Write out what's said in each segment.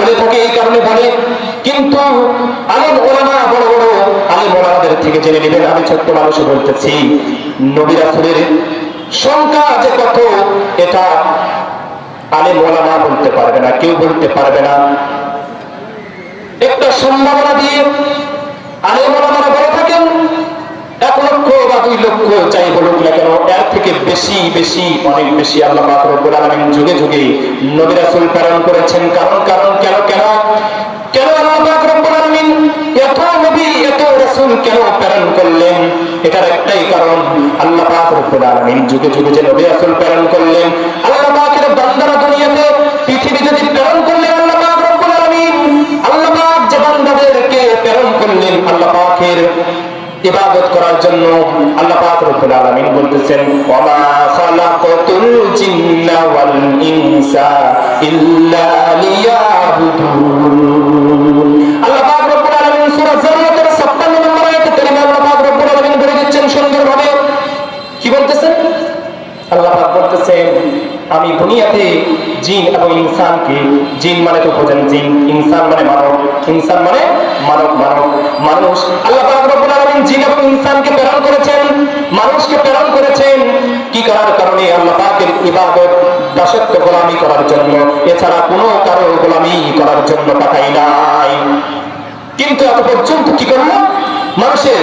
বলে থাকে, এই কারণে বলে। কিন্তু আলেম ওলামা, বড় বড় আলেম ওলামাদের থেকে জেনে নেবেন, আমি ছোট্ট মানুষ বলতেছি, নবী রাসূলের সংখ্যা যে কত, এটা আলেম ওলামা বলতে পারবে না, কেউ বলতে পারবে না। একটা সম্ভাবনা দিয়ে আলেম ওলামারা বলে থাকেন 1 লক্ষ বা 2 লক্ষ চাই বলুক না কেন, এর থেকে বেশি বেশি, অনেক বেশি আল্লাহ পাক রব্বুল আলামিন যুগে যুগে নবী রাসূল প্রেরণ করেছেন। কারণ কারণ কেন কেন কেন আল্লাহ পাক রব্বুল আলামিন এত নবী এত রাসূল কেন প্রেরণ করলেন? এটার একটাই কারণ, আল্লাহ পাক রব্বুল আলামিন যুগে যুগে যে নবী রাসূল প্রেরণ করলেন, আল্লাহ পাকের বান্দারা দুনিয়াতে পৃথিবী যদি প্রেরণ করলেন, আল্লাহ পাক রব্বুল আলামিন আল্লাহ পাক যে বান্দাদেরকে প্রেরণ করলেন আল্লাহ পাকের ইবাদত করার জন্য। আল্লাহ পাক রব্বুল আলামিন বলতেছেন, ওয়া মা খালাকাতুল জিন্না ওয়াল ইনসা ইল্লা লিয়াবুদুন। আল্লাহ পাক রব্বুল আলামিন সূরা জারিয়াতের 56 নম্বর আয়াতে কারিমা আল্লাহ পাক রব্বুল আলামিন বলে দিচ্ছেন সুন্দরভাবে। কি বলতেছেন? আল্লাহ পাক বলতেছেন, আমি দুনিয়াতে জিন এবং ইনসানকে, জিন মানে তো বোঝেন জিন, ইনসান মানে মানব, ইনসান মানে মানব, মানব মানুষ। আল্লাহ পাক রব্বুল আলামিন জিন এবং ইনসানকে প্রেরণ করেছেন, মানুষকে প্রেরণ করেছেন কি করার কারণে? আল্লাহ পাকের ইবাদত, দাসত্ব, গোলামি করার জন্য, এছাড়া কোনো কারো গোলামি করার জন্য পাঠাই নাই। কিন্তু এত পর্যন্ত কি করলো? মানুষের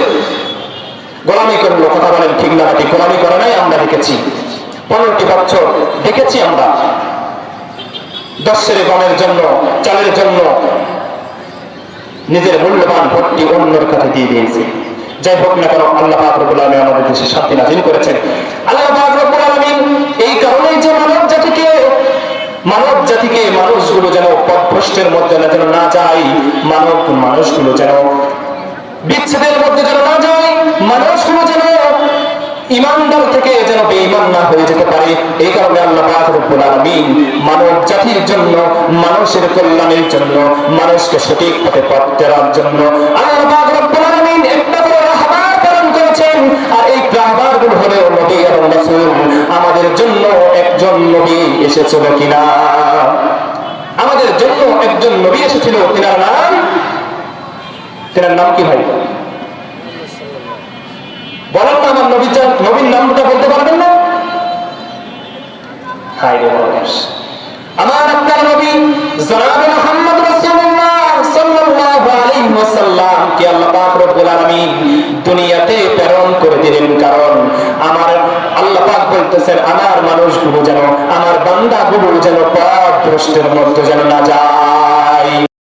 গোলামি করলো। কথা বলেন ঠিক না ঠিক? গোলামি করে নাই, আমরা দেখেছি 15টি বছর দেখেছি আমরা, 10 গমের জন্য, চালের জন্য নিজের মূল্যবান ভোটটি অন্যের কাছে দিয়ে দিয়েছে। যাই হোক না কেন, আল্লাহ পাক রব্বুল আলামিন আমাদের দেশে শান্তি নাযিল করেছেন। আল্লাহ পাক রব্বুল আলামিন এই কারণেই যে মানব জাতিকে মানুষগুলো যেন পথভ্রষ্টের মধ্যে যেন না যায়, মানুষগুলো যেন বিচ্ছেদের মধ্যে যেন না যায়, মানুষগুলো যেন ইমানদার থেকে যেন বেঈমান না হয়ে যেতে পারে, এই কারণে আল্লাহ পাক রব্বুল আলামিন মানব জাতির জন্য, মানুষের কল্যাণের জন্য, মানুষকে সঠিক পথে পথ চলার জন্য আল্লাহ পাক রব্বুল আলামিন একটা করে রাহবার প্রেরণ করেছেন। আর এই রাহবারগুলো হলো নবী এবং রাসূল। আমাদের জন্য একজন নবী এসেছিল কিনা? আমাদের জন্য একজন নবী এসেছিল, তিনার নাম কি ভাই? বলেন না, আমার নবীর নামটা বলতে পারবেন না? হায় রে মানুষ, আমার আপনার নবী জনাবে মুহাম্মদ রাসূলুল্লাহ সাল্লাল্লাহু আলাইহি ওয়াসাল্লাম কে আল্লাহ পাক রব্বুল আলামিন দুনিয়াতে প্রেরণ করে দিলেন। কারণ আমার আল্লাহ পাক বলতেছেন, আমার মানুষগুলো যেন, আমার বান্দাগুলো যেন পথভ্রষ্টের মধ্যে যেন না যায়।